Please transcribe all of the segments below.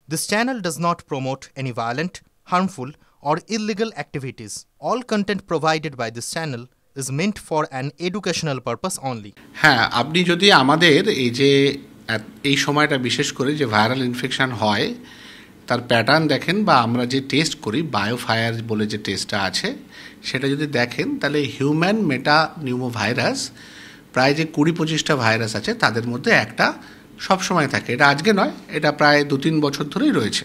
This channel does not promote any violent, harmful, or illegal activities. All content provided by this channel is meant for an educational purpose only. হ্যাঁ, আপনি যদি আমাদের এই সময়টা বিশেষ করে যে ভাইরাল ইনফেকশন হয় তার প্যাটার্ন দেখেন বা আমরা যে টেস্ট করি বায়োফায়ার বলে যে টেস্টটা আছে সেটা যদি দেখেন তাহলে হিউম্যান মেটা নিউমো ভাইরাস প্রায় যে 20-25টা ভাইরাস আছে তাদের মধ্যে একটা সবসময় থাকে। এটা আজকে নয়, এটা প্রায় 2-3 বছর ধরেই রয়েছে।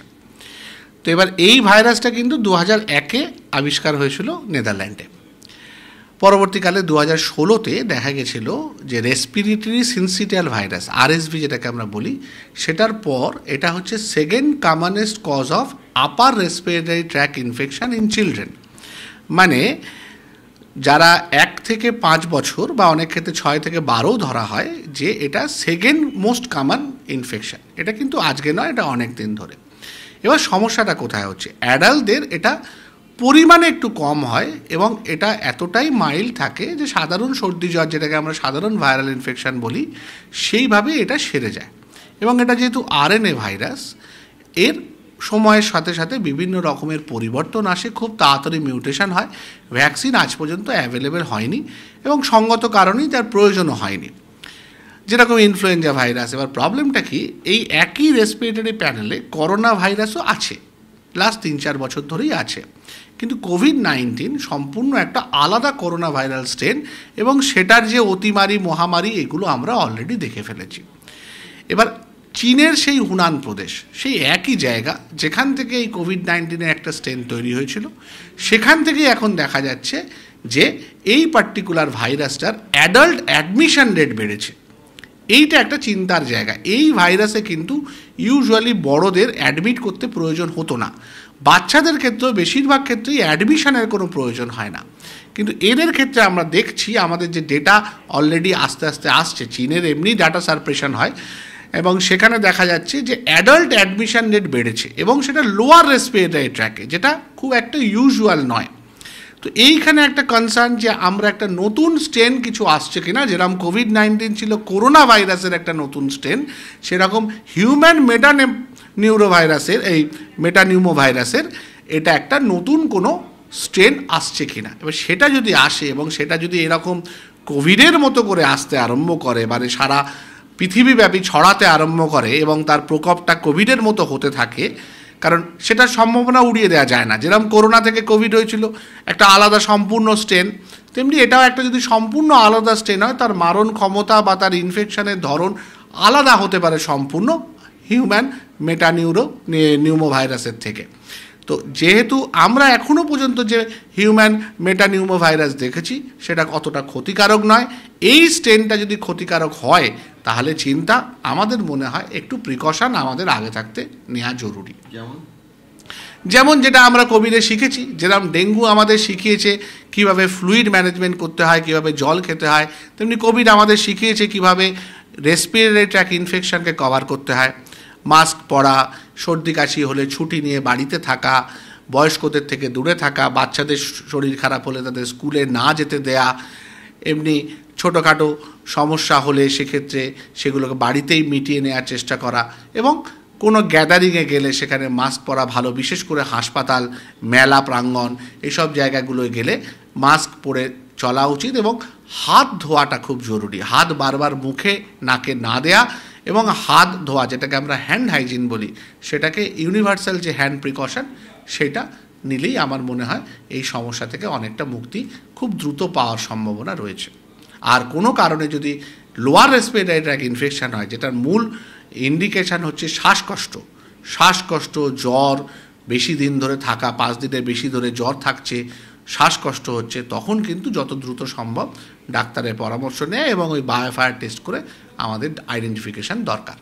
তো এবার এই ভাইরাসটা কিন্তু 2001-এ আবিষ্কার হয়েছিল নেদারল্যান্ডে। পরবর্তীকালে 2016-তে দেখা গেছিল যে রেসপিরেটরি সিনসিটিয়াল ভাইরাস আরএসভি যেটাকে আমরা বলি, সেটার পর এটা হচ্ছে second commonest cause of upper respiratory tract infection in children. মানে যারা 1 থেকে 5 বছর বা অনেক ক্ষেত্রে 6 থেকে 12 ধরা হয় যে এটা সেকেন্ড মোস্ট কমন ইনফেকশন। এটা কিন্তু আজকে নয়, এটা অনেক দিন ধরে। এবার সমস্যাটা কোথায় হচ্ছে, অ্যাডাল্টদের এটা পরিমাণে একটু কম হয় এবং এটা এতটাই মাইল্ড থাকে যে সাধারণ সর্দি জ্বর যেটাকে আমরা সাধারণ ভাইরাল ইনফেকশন বলি সেইভাবে এটা সেরে যায়। এবং এটা যেহেতু আরএনএ ভাইরাস, এর সময়ের সাথে সাথে বিভিন্ন রকমের পরিবর্তন আসে, খুব তাড়াতাড়ি মিউটেশন হয়। ভ্যাকসিন আজ পর্যন্ত অ্যাভেলেবেল হয়নি এবং সঙ্গত কারণেই তার প্রয়োজনও হয়নি, যেরকম ইনফ্লুয়েঞ্জা ভাইরাস। এবার প্রবলেমটা কি, এই একই রেসপিরেটরি প্যানেলে করোনা ভাইরাসও আছে, লাস্ট 3-4 বছর ধরেই আছে। কিন্তু কোভিড-19 সম্পূর্ণ একটা আলাদা করোনা ভাইরাল স্ট্রেন এবং সেটার যে অতিমারি মহামারী এগুলো আমরা অলরেডি দেখে ফেলেছি। এবার চীনের সেই হুনান প্রদেশ, সেই একই জায়গা যেখান থেকে এই কোভিড-19-এর একটা স্ট্রেন তৈরি হয়েছিল, সেখান থেকেই এখন দেখা যাচ্ছে যে এই পার্টিকুলার ভাইরাসটার অ্যাডাল্ট অ্যাডমিশন রেট বেড়েছে। এইটা একটা চিন্তার জায়গা। এই ভাইরাসে কিন্তু ইউজুয়ালি বড়দের অ্যাডমিট করতে প্রয়োজন হতো না, বাচ্চাদের ক্ষেত্রেও বেশিরভাগ ক্ষেত্রেই অ্যাডমিশনের কোনো প্রয়োজন হয় না। কিন্তু এদের ক্ষেত্রে আমরা দেখছি আমাদের যে ডেটা অলরেডি আস্তে আস্তে আসছে, চীনের এমনি ডাটা সারপ্রেশন হয় এবং সেখানে দেখা যাচ্ছে যে অ্যাডাল্ট অ্যাডমিশন রেট বেড়েছে এবং সেটা লোয়ার রেসপিরেটরি ট্র্যাকে, যেটা খুব একটা ইউজুয়াল নয়। তো এইখানে একটা কনসার্ন যে আমরা একটা নতুন স্ট্রেন কিছু আসছে কিনা, যেরকম কোভিড-19 ছিল করোনা ভাইরাসের একটা নতুন স্ট্রেন, সেরকম হিউম্যান নিউরো ভাইরাসের এই মেটানিউমো ভাইরাসের এটা একটা নতুন কোনো স্ট্রেন আসছে কিনা। এবার সেটা যদি আসে এবং সেটা যদি এরকম কোভিডের মতো করে আসতে আরম্ভ করে, মানে সারা পৃথিবীব্যাপী ছড়াতে আরম্ভ করে এবং তার প্রকোপটা কোভিডের মতো হতে থাকে, কারণ সেটার সম্ভাবনা উড়িয়ে দেওয়া যায় না। যেরকম করোনা থেকে কোভিড হয়েছিল একটা আলাদা সম্পূর্ণ স্ট্রেন, তেমনি এটাও একটা যদি সম্পূর্ণ আলাদা স্ট্রেন হয় তার মারণ ক্ষমতা বা তার ইনফেকশনের ধরন আলাদা হতে পারে সম্পূর্ণ হিউম্যান নিউমো ভাইরাসের থেকে। তো যেহেতু আমরা এখনও পর্যন্ত যে হিউম্যান নিউমো ভাইরাস দেখেছি সেটা অতটা ক্ষতিকারক নয়, এই স্ট্রেনটা যদি ক্ষতিকারক হয় তাহলে চিন্তা, আমাদের মনে হয় একটু প্রিকশন আমাদের আগে থাকতে নেওয়া জরুরি। যেমন যেটা আমরা কোভিডে শিখেছি, যেরকম ডেঙ্গু আমাদের শিখিয়েছে কিভাবে ফ্লুইড ম্যানেজমেন্ট করতে হয়, কিভাবে জল খেতে হয়, তেমনি কোভিড আমাদের শিখিয়েছে কিভাবে রেসপিরেটরি ট্র্যাক ইনফেকশনকে কভার করতে হয়। মাস্ক পরা, সর্দি কাশি হলে ছুটি নিয়ে বাড়িতে থাকা, বয়স্কদের থেকে দূরে থাকা, বাচ্চাদের শরীর খারাপ হলে তাদের স্কুলে না যেতে দেয়া, এমনি ছোটোখাটো সমস্যা হলে সেক্ষেত্রে সেগুলোকে বাড়িতেই মিটিয়ে নেওয়ার চেষ্টা করা এবং কোনো গ্যাদারিংয়ে গেলে সেখানে মাস্ক পরা ভালো, বিশেষ করে হাসপাতাল, মেলা প্রাঙ্গণ এসব জায়গাগুলোয় গেলে মাস্ক পরে চলা উচিত এবং হাত ধোয়াটা খুব জরুরি। হাত বারবার মুখে নাকে না দেয়া এবং হাত ধোয়া যেটাকে আমরা হ্যান্ড হাইজিন বলি, সেটাকে ইউনিভার্সাল যে হ্যান্ড প্রিকশন সেটা নিলেই আমার মনে হয় এই সমস্যা থেকে অনেকটা মুক্তি খুব দ্রুত পাওয়ার সম্ভাবনা রয়েছে। আর কোনো কারণে যদি লোয়ার রেসপিরেটরি ট্র্যাক ইনফেকশন হয়, যেটার মূল ইন্ডিকেশান হচ্ছে শ্বাসকষ্ট, জ্বর, বেশি দিন ধরে থাকা, 5 দিনের বেশি ধরে জ্বর থাকছে, শ্বাসকষ্ট হচ্ছে, তখন কিন্তু যত দ্রুত সম্ভব ডাক্তারের পরামর্শ নেয় এবং ওই বায়োফায়ার টেস্ট করে আমাদের আইডেন্টিফিকেশান দরকার।